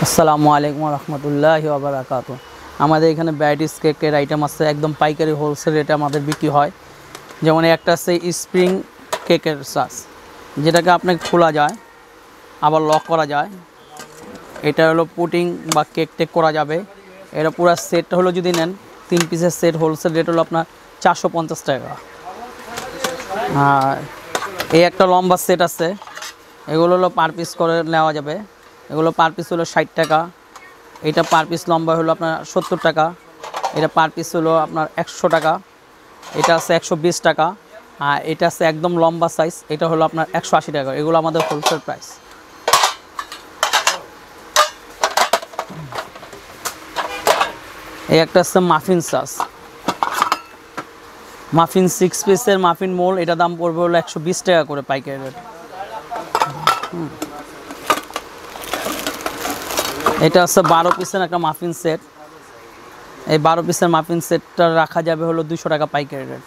আসসালামু আলাইকুম রহমতুল্লাহি ওয়া বারাকাতুহু। আমাদের এখানে ভ্যারাইটিস কেকের আইটেম আছে, একদম পাইকারি হোলসেল রেটে আমাদের বিক্রি হয়। যেমন একটা আছে স্প্রিং কেকের সাস, যেটাকে আপনাকে খোলা যায় আবার লক করা যায়। এটা হলো পুডিং বা কেক টেক করা যাবে। এটা পুরো সেটটা হলো যদি নেন 3 পিসের সেট, হোলসেল রেট হলো আপনার 450 টাকা। আর এই একটা লম্বা সেট আছে, এগুলো হলো পার পিস করে নেওয়া যাবে। এগুলো পার পিস হলো 60 টাকা। এটা পার পিস লম্বা হলো আপনার 70 টাকা। এটা পার পিস হলো আপনার 100 টাকা। এটা আছে 120 টাকা। আর এটা আছে একদম লম্বা সাইজ, এটা হলো আপনার 180 টাকা। এগুলো আমাদের হোলসেল প্রাইস। এই একটা আছে মাফিন সস, মাফিন 6 পিসের মাফিন মোল। এটা দাম পড়বে হলো 120 টাকা করে পাইকারি রেট। এটা আছে 12 পিসের একটা মাফিন সেট। এই 12 পিসের মাফিন সেটটা রাখা যাবে হলো 200 টাকা পাইকারি রেট।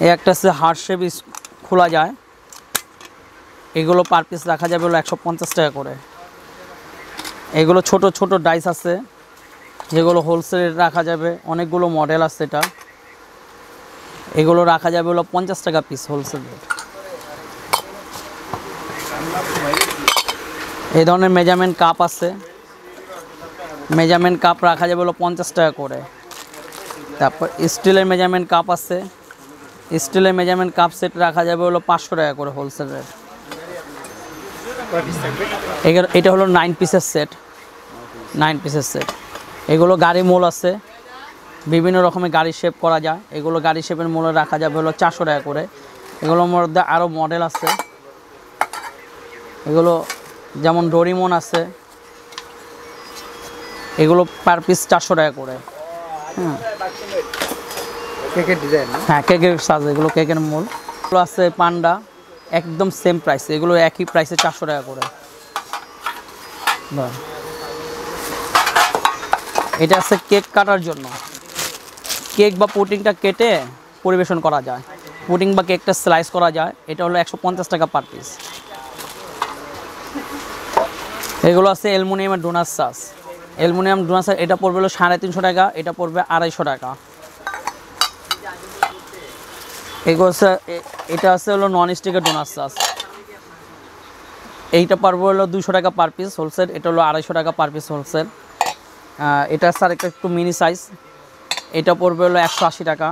এই একটা আছে হার্ট শেপ খোলা যায়, এগুলো পার পিস রাখা যাবে হলো 150 টাকা করে। এগুলো ছোট ছোট ডাইস আছে, যেগুলো হোলসেলে রাখা যাবে। অনেকগুলো মডেল আছে, এটা এগুলো রাখা যাবে হলো 50 টাকা পিস হোলসেল রেট। এই ধরনের মেজারমেন্ট কাপ আছে, মেজারমেন্ট কাপ রাখা যাবে হলো 50 টাকা করে। তারপর স্টিলের মেজারমেন্ট কাপ আছে, স্টিলের মেজারমেন্ট কাপ সেট রাখা যাবে হলো 500 টাকা করে হোলসেল রেট। এটা হলো 9 পিসের সেট, 9 পিসের সেট। এগুলো গাড়ি মোল আছে, বিভিন্ন রকমের গাড়ি শেপ করা যায়। এগুলো গাড়ি শেপের মূল্য রাখা যাবে হলো 400 টাকা করে। এগুলোর মধ্যে আরও মডেল আছে, এগুলো যেমন ডোরিমন আছে, এগুলো পার পিস 400 টাকা করে। কেকের ডিজাইন, হ্যাঁ কেকের সাজ, এগুলো কেকের মূল। এগুলো আছে পান্ডা, একদম সেম প্রাইস, এগুলো একই প্রাইসে 400 টাকা করে। এটা আছে কেক কাটার জন্য, কেক বা পুডিংটা কেটে পরিবেশন করা যায়, পুডিং বা কেকটা স্লাইস করা যায়। এটা হলো 150 টাকা পার পিস। এগুলো আছে অ্যালুমিনিয়ামের ডোনাট সাস, অ্যালুমিনিয়াম ডোনাট সাস। এটা পড়বে হলো 350 টাকা, এটা পড়বে 250 টাকা। এগুলো এটা আছে হলো নন স্টিকের ডোনাট সাস, এইটা পারবো হলো 200 টাকা পার পিস হোলসেল। এটা হলো 250 টাকা পার পিস হোলসেল। এটা স্যার একটু মিনি সাইজ, এটা পড়বে হলো 180 টাকা।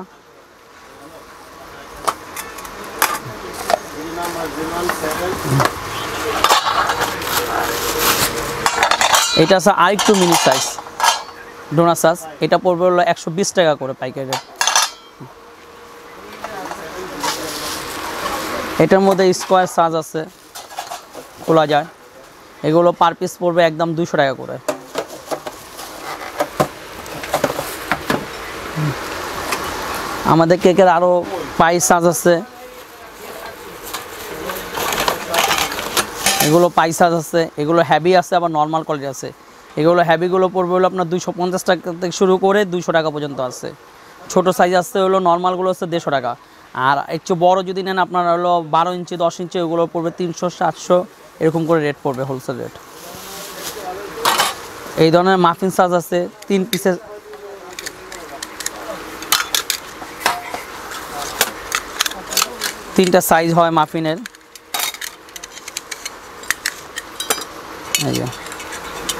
এটা আছে আরেকটু মিনি সাইজ ডোনাট সাস, এটা পড়বে হলো 120 টাকা করে পাইকারি রেট। এটার মধ্যে স্কোয়ার সাজ আছে, খোলা যায়। এগুলো পার পিস পড়বে একদম 200 টাকা করে। আমাদের কেকের আরও পাই সাজ আছে, এগুলো পাই সাজ আছে। এগুলো হ্যাভি আছে, আবার নর্মাল কোয়ালিটি আছে। এগুলো হ্যাভিগুলো পড়বে হলো আপনার 250 টাকা থেকে শুরু করে 200 টাকা পর্যন্ত আছে। ছোট সাইজ আসছে হলো নর্মালগুলো হচ্ছে 150 টাকা। আর একটু বড় যদি নেন আপনার হলো 12 ইঞ্চি 10 ইঞ্চি, ওগুলো পড়বে 300 700 এরকম করে রেট পড়বে হোলসেল রেট। এই ধরনের মাফিন সাজ আছে 3 পিসের, তিনটা সাইজ হয় মাফিনের।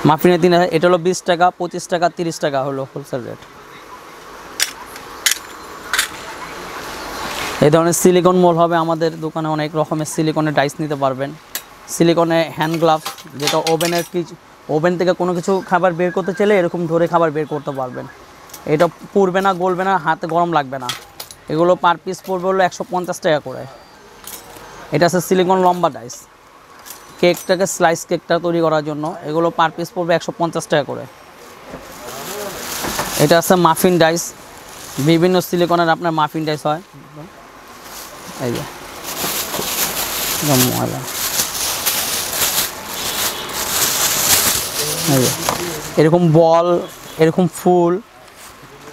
মাফিনের 3, এটা হলো 20 টাকা, 25 টাকা, 30 টাকা হলো হোলসেল রেট। এই ধরনের সিলিকন মোল হবে আমাদের দোকানে, অনেক রকমের সিলিকনের ডাইস নিতে পারবেন। সিলিকনে হ্যান্ড গ্লাভস, যেটা ওভেন থেকে কোনো কিছু খাবার বের করতে চাইলে এরকম ধরে খাবার বের করতে পারবেন। এটা পুড়বে না, গলবে না, হাতে গরম লাগবে না। এগুলো পার পিস পড়বে হলো 150 টাকা করে। এটা আছে সিলিকন লম্বা ডাইস, কেকটাকে স্লাইস কেকটা তৈরি করার জন্য। এগুলো পার পিস পড়বে 150 টাকা করে। এটা আছে মাফিন ডাইস, বিভিন্ন সিলিকনের আপনার মাফিন ডাইস হয়। এই যে এরকম বল, এরকম ফুল,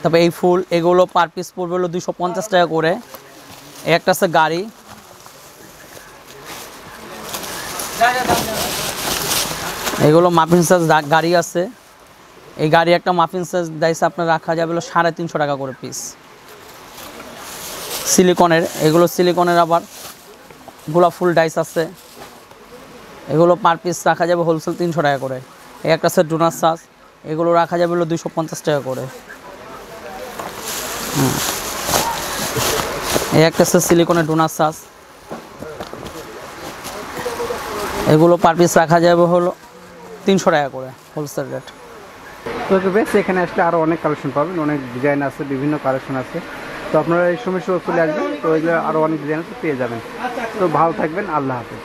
তারপরে এই ফুল, এগুলো পার পিস পড়বে হলো 250 টাকা করে। এই একটা আছে গাড়ি, এগুলো মাফিন সাইজ গাড়ি আছে। এই গাড়ি একটা মাফিন সাইজ ডাইস আপনার রাখা যাবে হলো 350 টাকা করে পিস, সিলিকনের। এগুলো সিলিকনের আবার গোলাপ ফুল ডাইস আছে, এগুলো পার পিস রাখা যাবে হোলসেল 300 টাকা করে। এই একটা আছে ডোনার সাজ, এগুলো রাখা যাবে হলো 250 টাকা করে। এই একটা আছে সিলিকনের ডোনার সাজ, এগুলো পার পিস রাখা যাবে হলো 300 টাকা করে হোলসেল রেট। তো বেশ, এখানে আসলে আরও অনেক কালেকশন পাবেন, অনেক ডিজাইন আছে, বিভিন্ন কালেকশন আছে। তো আপনারা এই সময় চলে আসবেন, তো এগুলো আরও অনেক ডিজাইন আছে, পেয়ে যাবেন। তো ভালো থাকবেন, আল্লাহ হাফেজ।